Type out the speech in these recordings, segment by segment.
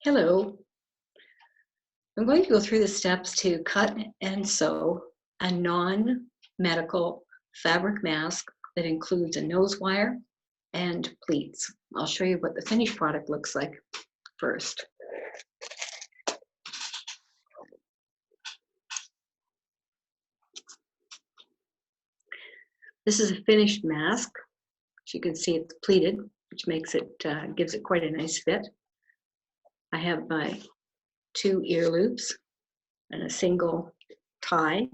Hello. I'm going to go through the steps to cut and sew a non-medical fabric mask that includes a nose wire and pleats. I'll show you what the finished product looks like first. This is a finished mask. As you can see, it's pleated, which makes it gives it quite a nice fit. I have my 2 ear loops and a single tie.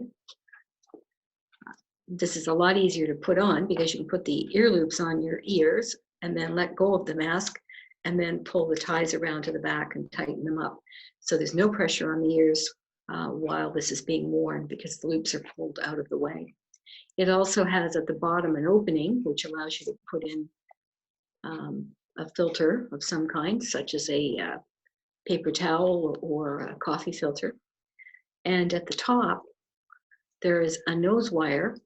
This is a lot easier to put on because you can put the ear loops on your ears and then let go of the mask and then pull the ties around to the back and tighten them up. So there's no pressure on the ears while this is being worn because the loops are pulled out of the way. It also has at the bottom an opening which allows you to put in a filter of some kind, such as a paper towel or a coffee filter. And at the top, there is a nose wire,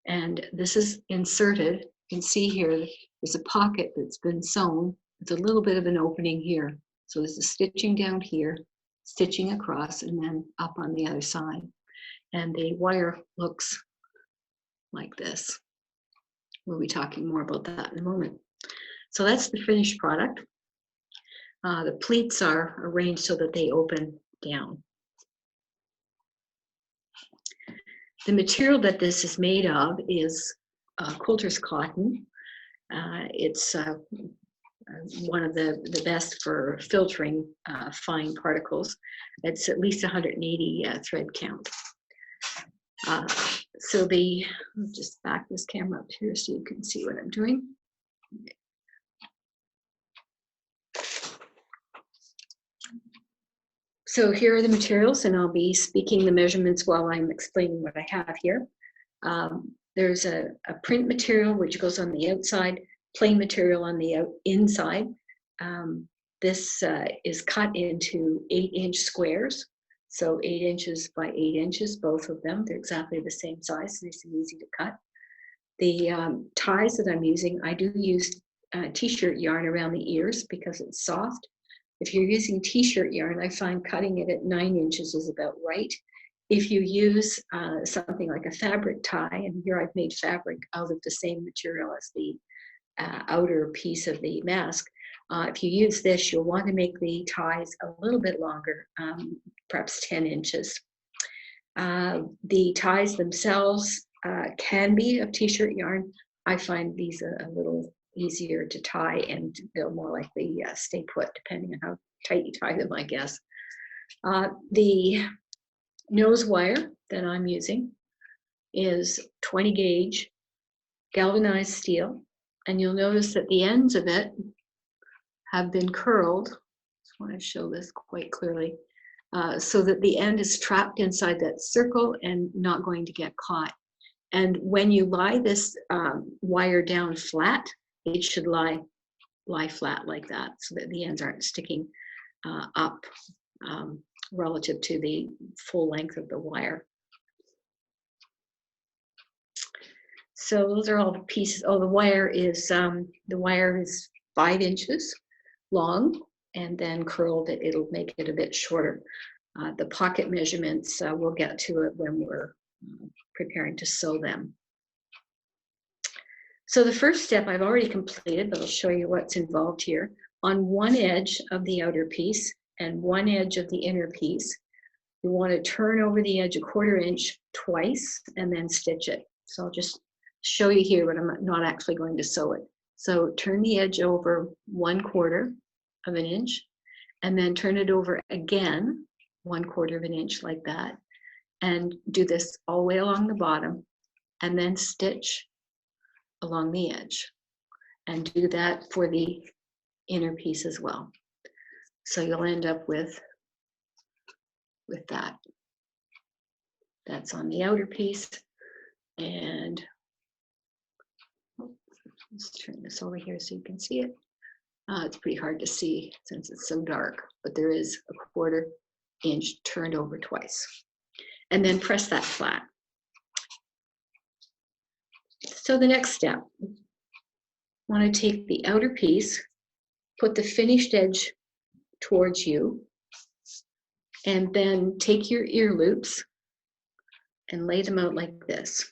and this is inserted. You can see here, there's a pocket that's been sewn. There's a little bit of an opening here. So there's a stitching down here, stitching across, and then up on the other side. And the wire looks like this. We'll be talking more about that in a moment. So that's the finished product. The pleats are arranged so that they open down. The material that this is made of is quilter's cotton. It's one of the best for filtering fine particles. It's at least 180 thread count. I'll just back this camera up here so you can see what I'm doing. So here are the materials, and I'll be speaking the measurements while I'm explaining what I have here. There's a print material which goes on the outside, plain material on the inside. This is cut into 8-inch squares, so 8 inches by 8 inches, both of them. They're exactly the same size, nice and easy to cut. The ties that I'm using, I do use t-shirt yarn around the ears because it's soft. If you're using t-shirt yarn, I find cutting it at 9 inches is about right. If you use something like a fabric tie, and here I've made fabric out of the same material as the outer piece of the mask, if you use this, you'll want to make the ties a little bit longer, perhaps 10 inches. The ties themselves can be of t-shirt yarn. I find these a little easier to tie, and they'll more likely stay put depending on how tight you tie them, I guess. The nose wire that I'm using is 20 gauge galvanized steel, and you'll notice that the ends of it have been curled. I just want to show this quite clearly, so that the end is trapped inside that circle and not going to get caught. And when you lie this wire down flat, it should lie flat like that so that the ends aren't sticking up relative to the full length of the wire. So those are all the pieces. Oh, the wire is 5 inches long, and then curled it'll make it a bit shorter. The pocket measurements, we'll get to it when we're preparing to sew them. So the first step I've already completed, but I'll show you what's involved here. On one edge of the outer piece and one edge of the inner piece, you want to turn over the edge 1/4 inch twice and then stitch it. So I'll just show you here, but I'm not actually going to sew it. So turn the edge over 1/4 of an inch, and then turn it over again 1/4 of an inch like that, and do this all the way along the bottom, and then stitch along the edge, and do that for the inner piece as well. So you'll end up with that. That's on the outer piece, and let's turn this over here so you can see it. It's pretty hard to see since it's so dark, but there is 1/4 inch turned over twice. And then press that flat. So the next step, want to take the outer piece, put the finished edge towards you. And then take your ear loops and lay them out like this.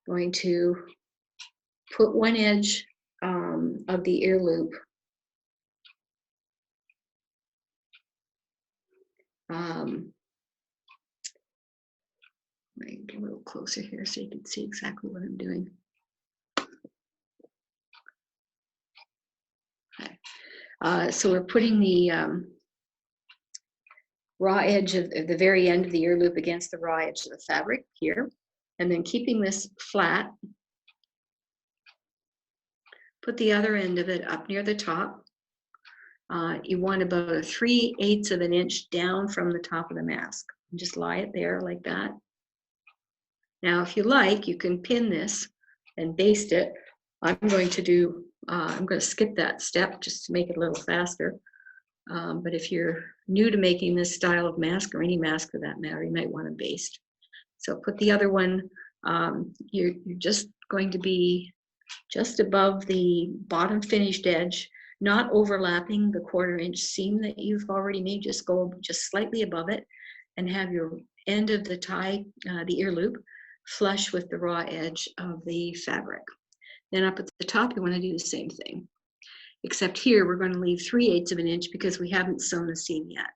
Going to put one edge of the ear loop let me get a little closer here so you can see exactly what I'm doing. Okay. So we're putting the raw edge of the very end of the ear loop against the raw edge of the fabric here, and then keeping this flat, put the other end of it up near the top. You want about 3/8 of an inch down from the top of the mask. And just lie it there like that. Now, if you like, you can pin this and baste it. I'm going to skip that step just to make it a little faster. But if you're new to making this style of mask, or any mask for that matter, you might want to baste. So put the other one, you're just going to be just above the bottom finished edge, not overlapping the 1/4 inch seam that you've already made. Just go just slightly above it and have your end of the tie, the ear loop, flush with the raw edge of the fabric. Then up at the top, you want to do the same thing, except here we're going to leave 3/8 of an inch because we haven't sewn the seam yet.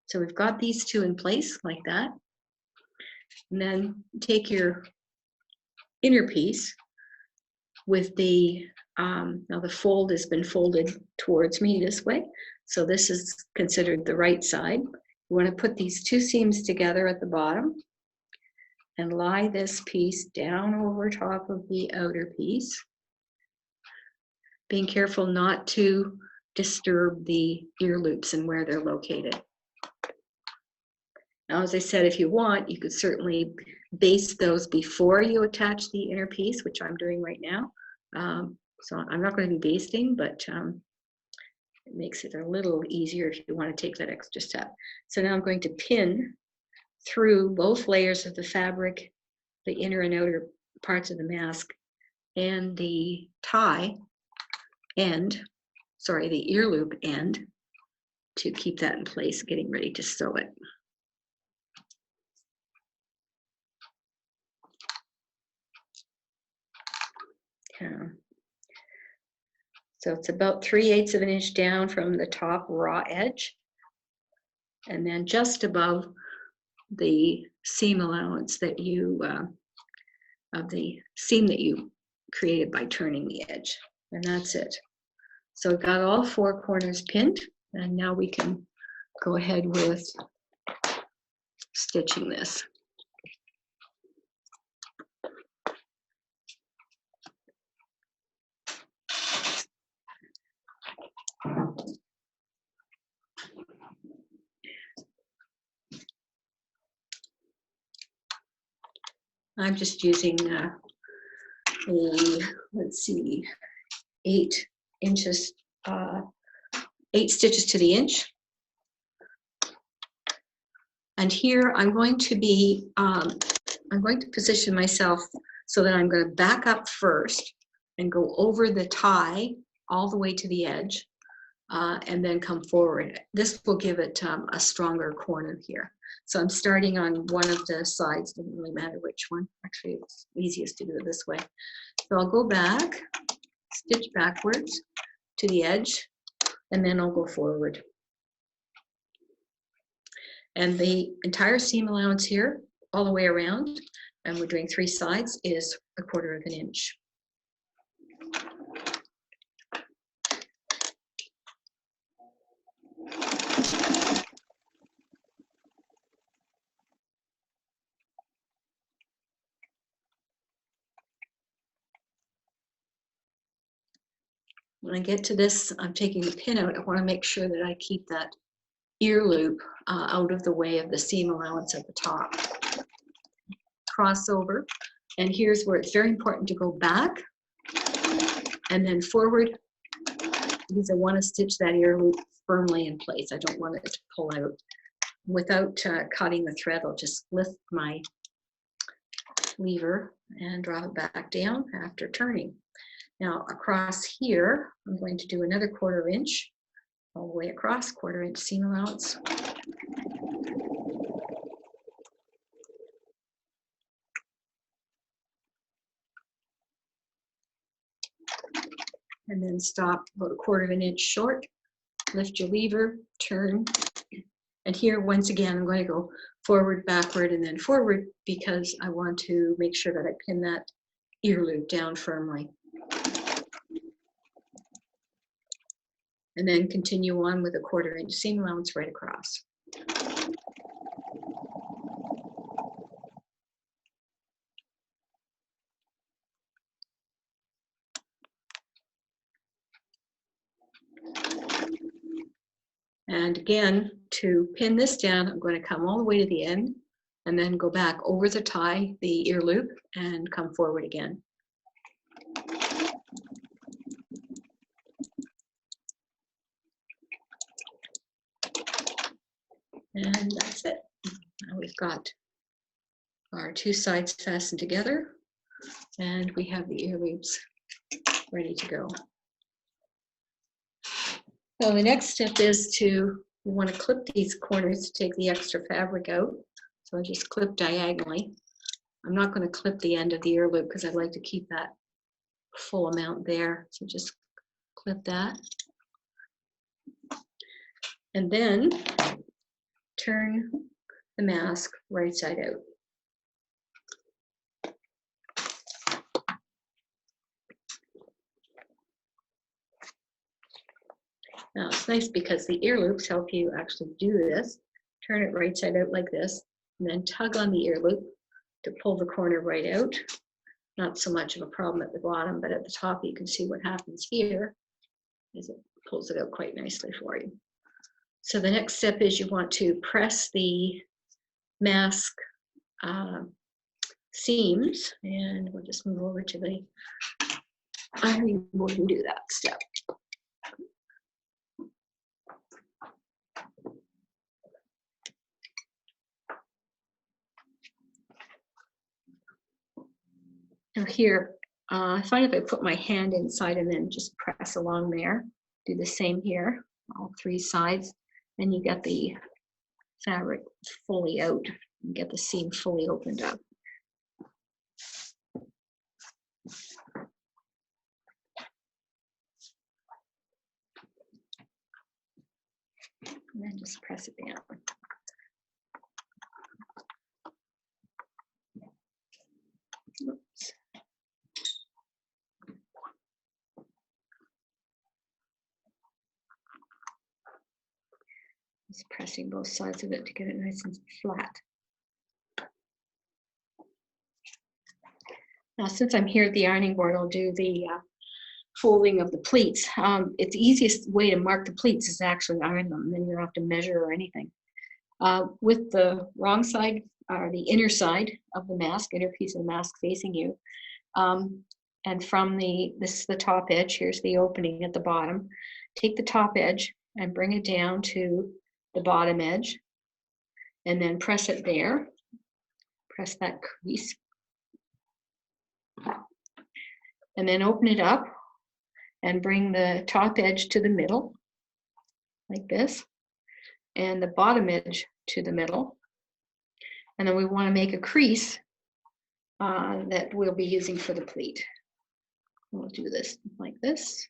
So we've got these two in place like that. And then take your inner piece with the, now the fold has been folded towards me this way. So this is considered the right side. You want to put these two seams together at the bottom and lie this piece down over top of the outer piece, being careful not to disturb the ear loops and where they're located. Now, as I said, if you want, you could certainly baste those before you attach the inner piece, which I'm doing right now. So I'm not going to be basting, but it makes it a little easier if you want to take that extra step. So now I'm going to pin through both layers of the fabric, the inner and outer parts of the mask, and the tie end, sorry, the ear loop end, to keep that in place, getting ready to sew it. So it's about 3/8 of an inch down from the top raw edge, and then just above the seam allowance that you, of the seam that you created by turning the edge, and that's it. So we've got all 4 corners pinned, and now we can go ahead with stitching this. I'm just using let's see, 8 inches, 8 stitches to the inch. And here I'm going to position myself so that I'm going to back up first and go over the tie all the way to the edge, and then come forward. This will give it a stronger corner here. So I'm starting on one of the sides, doesn't really matter which one. Actually, it's easiest to do it this way. So I'll go back, stitch backwards to the edge, and then I'll go forward. And the entire seam allowance here, all the way around, and we're doing 3 sides, is 1/4 of an inch. When I get to this, I'm taking the pin out. I want to make sure that I keep that ear loop out of the way of the seam allowance at the top. Cross over, and here's where it's very important to go back and then forward, because I want to stitch that ear loop firmly in place. I don't want it to pull out. Without cutting the thread, I'll just lift my lever and drop it back down after turning. Now across here, I'm going to do another 1/4 inch all the way across, 1/4 inch seam allowance. And then stop about 1/4 inch short, lift your lever, turn. And here, once again, I'm going to go forward, backward, and then forward because I want to make sure that I pin that ear loop down firmly. And then continue on with a 1/4 inch seam allowance right across. And again, to pin this down, I'm going to come all the way to the end and then go back over the tie, the ear loop, and come forward again. And that's it. Now we've got our 2 sides fastened together, and we have the ear loops ready to go. So the next step is you want to clip these corners to take the extra fabric out. So I just clip diagonally. I'm not going to clip the end of the ear loop because I'd like to keep that full amount there. So just clip that. And then turn the mask right side out. Now it's nice because the ear loops help you actually do this. Turn it right side out like this, and then tug on the ear loop to pull the corner right out. Not so much of a problem at the bottom, but at the top you can see what happens here is it pulls it out quite nicely for you. So the next step is you want to press the mask seams, and we'll just move over to the ironing board and do that step. Now here, I find if I put my hand inside and then just press along there, do the same here, all 3 sides, then you get the fabric fully out and get the seam fully opened up. And then just press it down. Oops. Just pressing both sides of it to get it nice and flat. Now, since I'm here at the ironing board, I'll do the folding of the pleats. It's the easiest way to mark the pleats is to actually iron them, then you don't have to measure or anything. With the wrong side, or the inner side of the mask, inner piece of the mask facing you, and from this is the top edge, here's the opening at the bottom. Take the top edge and bring it down to the bottom edge, and then press it there. Press that crease. And then open it up and bring the top edge to the middle, like this, and the bottom edge to the middle. And then we want to make a crease that we'll be using for the pleat. We'll do this like this.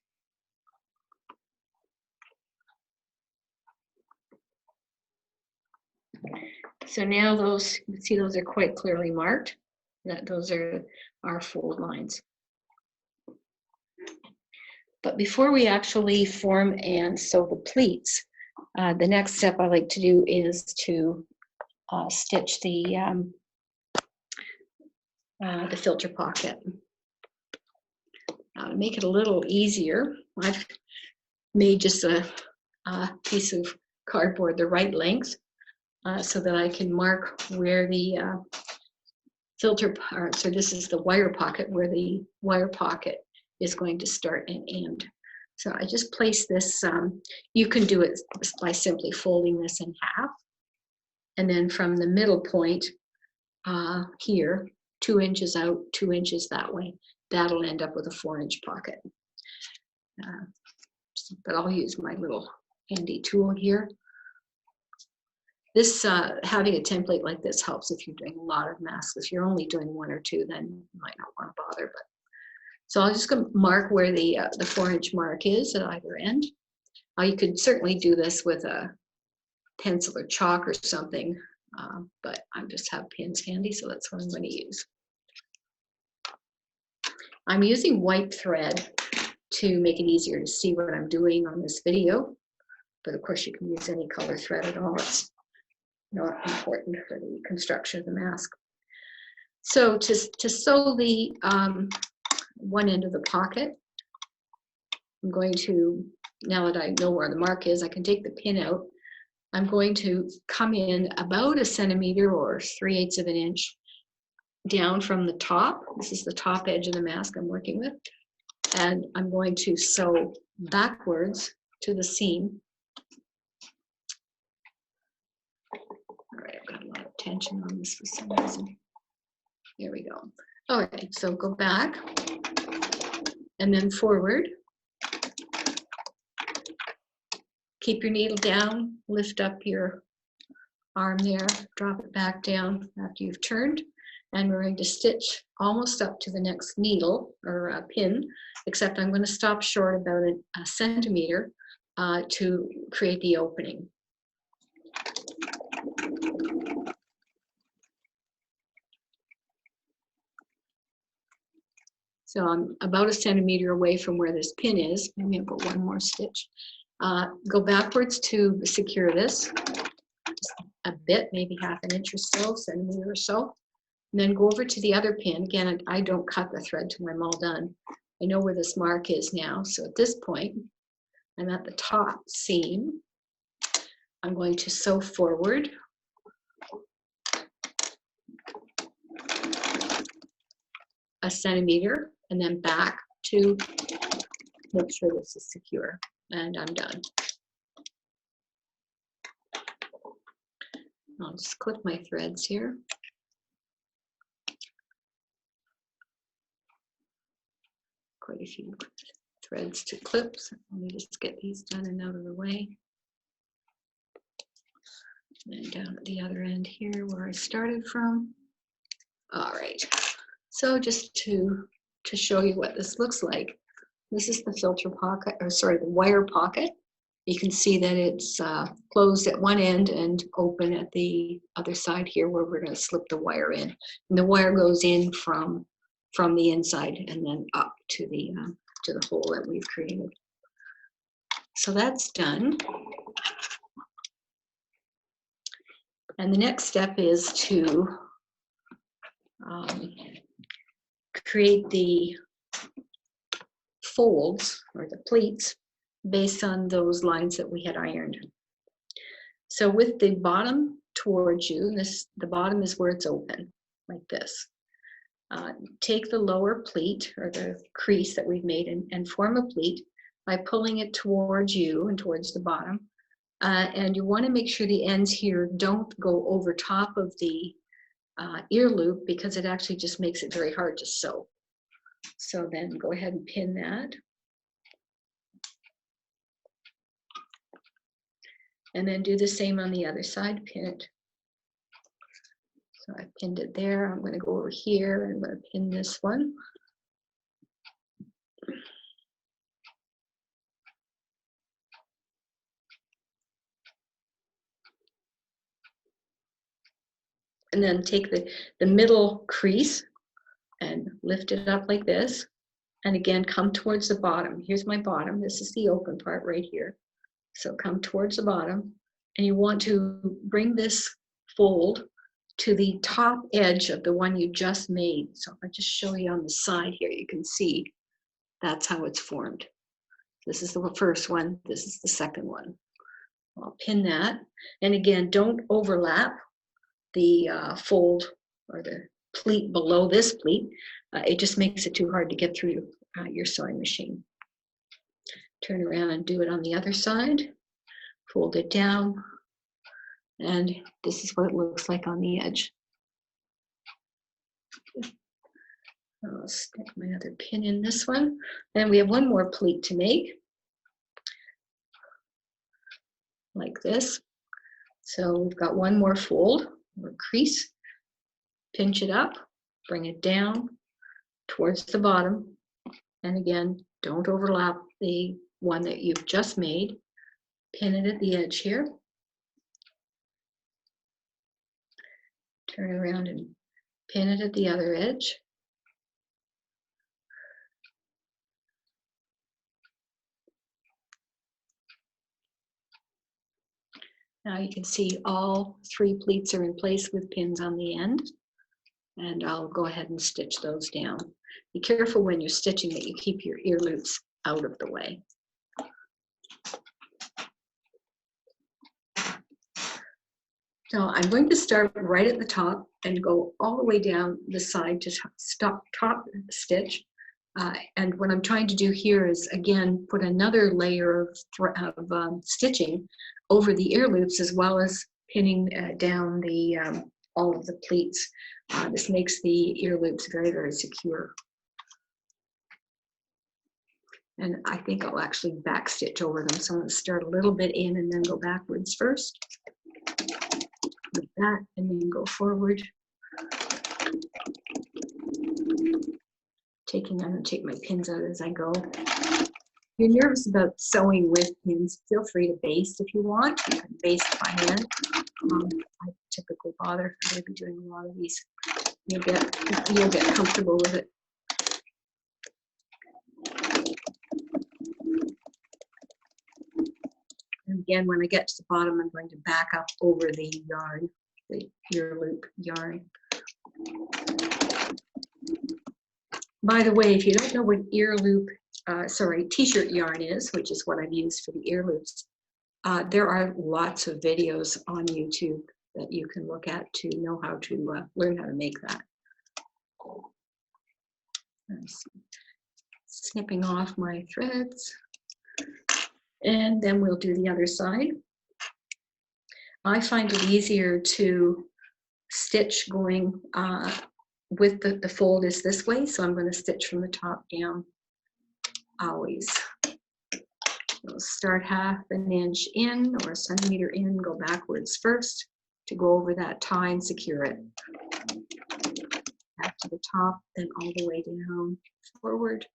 So now those, you can see those are quite clearly marked. Those are our fold lines. But before we actually form and sew the pleats, the next step I like to do is to stitch the filter pocket. To make it a little easier, I've made just a piece of cardboard the right length so that I can mark where the filter part, so this is the wire pocket, where the wire pocket is going to start and end. So I just place this, you can do it by simply folding this in half. And then from the middle point here, 2 inches out, 2 inches that way, that'll end up with a 4-inch pocket. But I'll use my little handy tool here. This, having a template like this helps if you're doing a lot of masks. If you're only doing one or two, then you might not want to bother. But so I'll just go mark where the 4-inch mark is at either end. You could certainly do this with a pencil or chalk or something, but I just have pins handy, so that's what I'm going to use. I'm using white thread to make it easier to see what I'm doing on this video, but of course you can use any color thread at all. It's not important for the construction of the mask. So to sew the one end of the pocket, I'm going to, now that I know where the mark is, I can take the pin out. I'm going to come in about 1 centimeter or 3/8 of an inch down from the top. This is the top edge of the mask I'm working with. And I'm going to sew backwards to the seam. All right, I've got a lot of tension on this for some reason. Here we go. All right, so go back and then forward. Keep your needle down, lift up your arm there, drop it back down after you've turned, and we're going to stitch almost up to the next needle or pin, except I'm going to stop short about 1 centimeter to create the opening. So I'm about 1 centimeter away from where this pin is. I'm going to put one more stitch. Go backwards to secure this, just a bit, maybe 1/2 inch or so, centimeter or so. And then go over to the other pin. Again, I don't cut the thread till I'm all done. I know where this mark is now. So at this point, I'm at the top seam. I'm going to sew forward. A centimeter and then back to make sure this is secure. And I'm done. I'll just clip my threads here. Quite a few threads to clip. So let me just get these done and out of the way. And then down at the other end here where I started from. All right. So just to show you what this looks like, this is the filter pocket, or sorry, the wire pocket. You can see that it's closed at one end and open at the other side here where we're going to slip the wire in. And the wire goes in from the inside and then up to the hole that we've created. So that's done. And the next step is to create the folds or the pleats based on those lines that we had ironed. So with the bottom towards you, the bottom is where it's open, like this. Take the lower pleat or the crease that we've made and form a pleat by pulling it towards you and towards the bottom. And you want to make sure the ends here don't go over top of the ear loop, because it actually just makes it very hard to sew. So then go ahead and pin that. And then do the same on the other side, pin it. So I pinned it there. I'm going to go over here and I'm going to pin this one. And then take the middle crease and lift it up like this. And again, come towards the bottom. Here's my bottom. This is the open part right here. So come towards the bottom. And you want to bring this fold to the top edge of the one you just made. So if I just show you on the side here, you can see that's how it's formed. This is the first one. This is the second one. I'll pin that. And again, don't overlap the fold or the pleat below this pleat. It just makes it too hard to get through your sewing machine. Turn around and do it on the other side. Fold it down. And this is what it looks like on the edge. I'll stick my other pin in this one. Then we have one more pleat to make. like this. So we've got one more fold or crease, pinch it up, bring it down towards the bottom. And again, don't overlap the one that you've just made. Pin it at the edge here. Turn around and pin it at the other edge. Now you can see all 3 pleats are in place with pins on the end. And I'll go ahead and stitch those down. Be careful when you're stitching that you keep your ear loops out of the way. So I'm going to start right at the top and go all the way down the side to stop top stitch. And what I'm trying to do here is, again, put another layer of stitching over the ear loops, as well as pinning down the all of the pleats. This makes the ear loops very, very secure. And I think I'll actually back stitch over them. So I'm going to start a little bit in and then go backwards first. Like that, and then go forward. I'm going to take my pins out as I go. If you're nervous about sewing with pins, feel free to baste if you want. You can baste by hand. I typically bother. I'm going to be doing a lot of these. You'll get comfortable with it. And again, when I get to the bottom, I'm going to back up over the yarn, the ear loop yarn. By the way, if you don't know what t-shirt yarn is, which is what I've used for the ear loops, there are lots of videos on YouTube that you can look at to know how to learn how to make that. I'm snipping off my threads. And then we'll do the other side. I find it easier to stitch going with the fold is this way, so I'm going to stitch from the top down always. We'll start ½ an inch in or a centimeter in, go backwards first to go over that tie and secure it. Back to the top, then all the way down forward.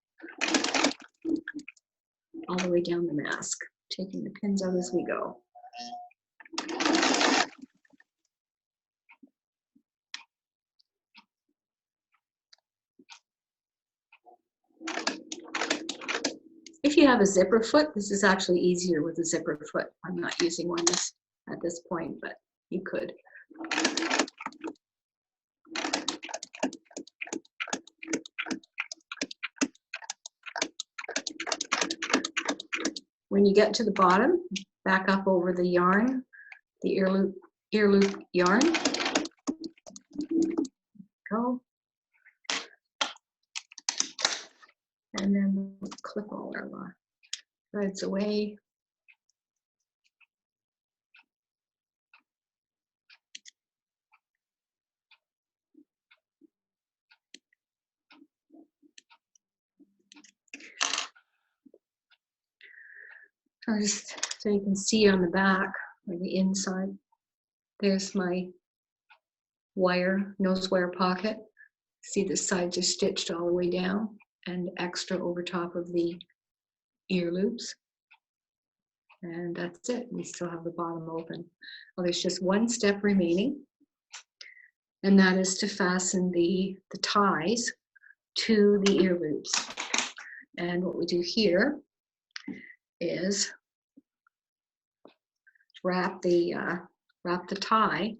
All the way down the mask, taking the pins out as we go. If you have a zipper foot, this is actually easier with a zipper foot. I'm not using one at this point, but you could. When you get to the bottom, back up over the yarn, the ear loop yarn. Go. And then we'll clip all our threads away. Just so you can see on the back or the inside, there's my nose wire pocket. See the sides are stitched all the way down and extra over top of the ear loops. And that's it. We still have the bottom open. Well, there's just one step remaining, and that is to fasten the ties to the ear loops. And what we do here is wrap the tie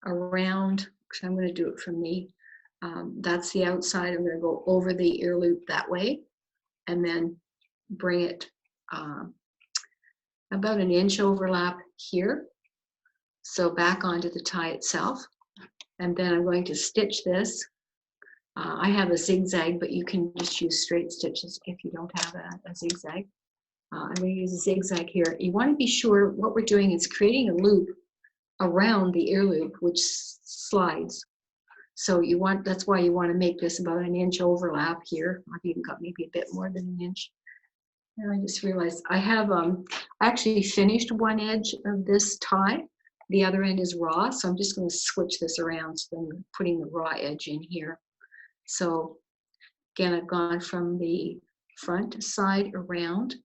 around. I'm going to do it from the that's the outside. I'm going to go over the ear loop that way, and then bring it about an inch overlap here, so back onto the tie itself. And then I'm going to stitch this. I have a zigzag, but you can just use straight stitches if you don't have a zigzag. I'm going to use a zigzag here. You want to be sure what we're doing is creating a loop around the ear loop, which slides. So that's why you want to make this about an inch overlap here. I've even got maybe a bit more than an inch. And I just realized I have actually finished one edge of this tie. The other end is raw, so I'm just going to switch this around. So I'm putting the raw edge in here. So again, I've gone from the front side around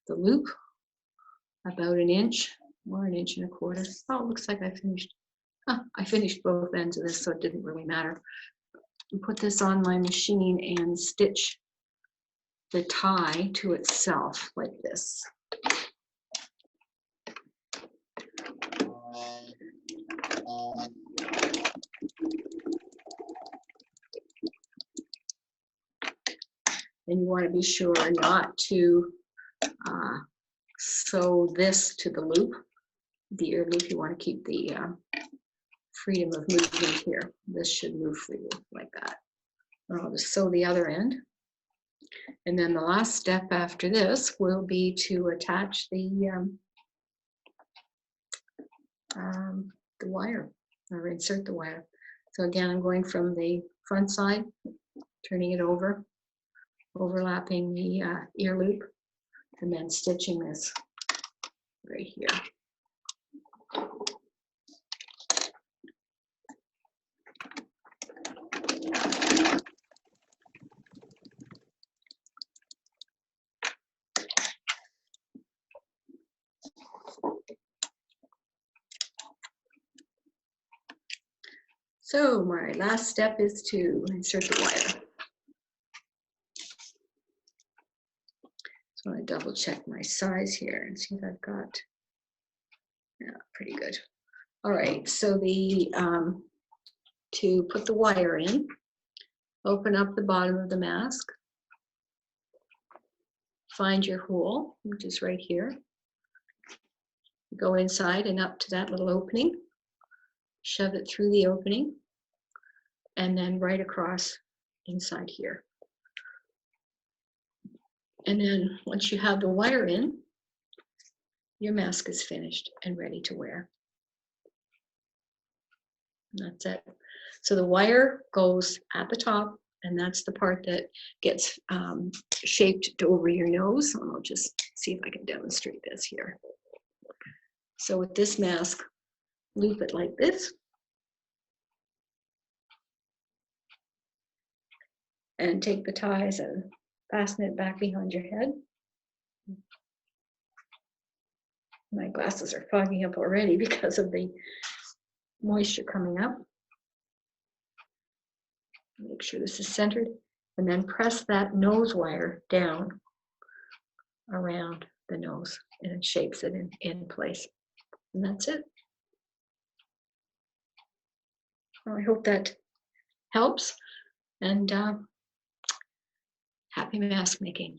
the loop about an inch or an inch and a quarter. Oh, it looks like I finished. I finished both ends of this, so it didn't really matter. And put this on my machine and stitch the tie to itself like this. And you want to be sure not to sew this to the loop, the ear loop. You want to keep the freedom of movement here. This should move freely like that. And I'll just sew the other end. And then the last step after this will be to attach the wire, or insert the wire. So again, I'm going from the front side, turning it over, overlapping the ear loop, and then stitching this right here. So my last step is to insert the wire. So I double check my size here and see if I've got, yeah, pretty good. All right, so the to put the wire in, open up the bottom of the mask, find your hole, which is right here. Go inside and up to that little opening, shove it through the opening, and then right across inside here. And then once you have the wire in, your mask is finished and ready to wear. And that's it. So the wire goes at the top, and that's the part that gets shaped to over your nose. I'll just see if I can demonstrate this here. So with this mask, loop it like this. And take the ties and fasten it back behind your head. My glasses are fogging up already because of the moisture coming up. Make sure this is centered, and then press that nose wire down around the nose, and it shapes it in place. And that's it. Well, I hope that helps, and happy mask making.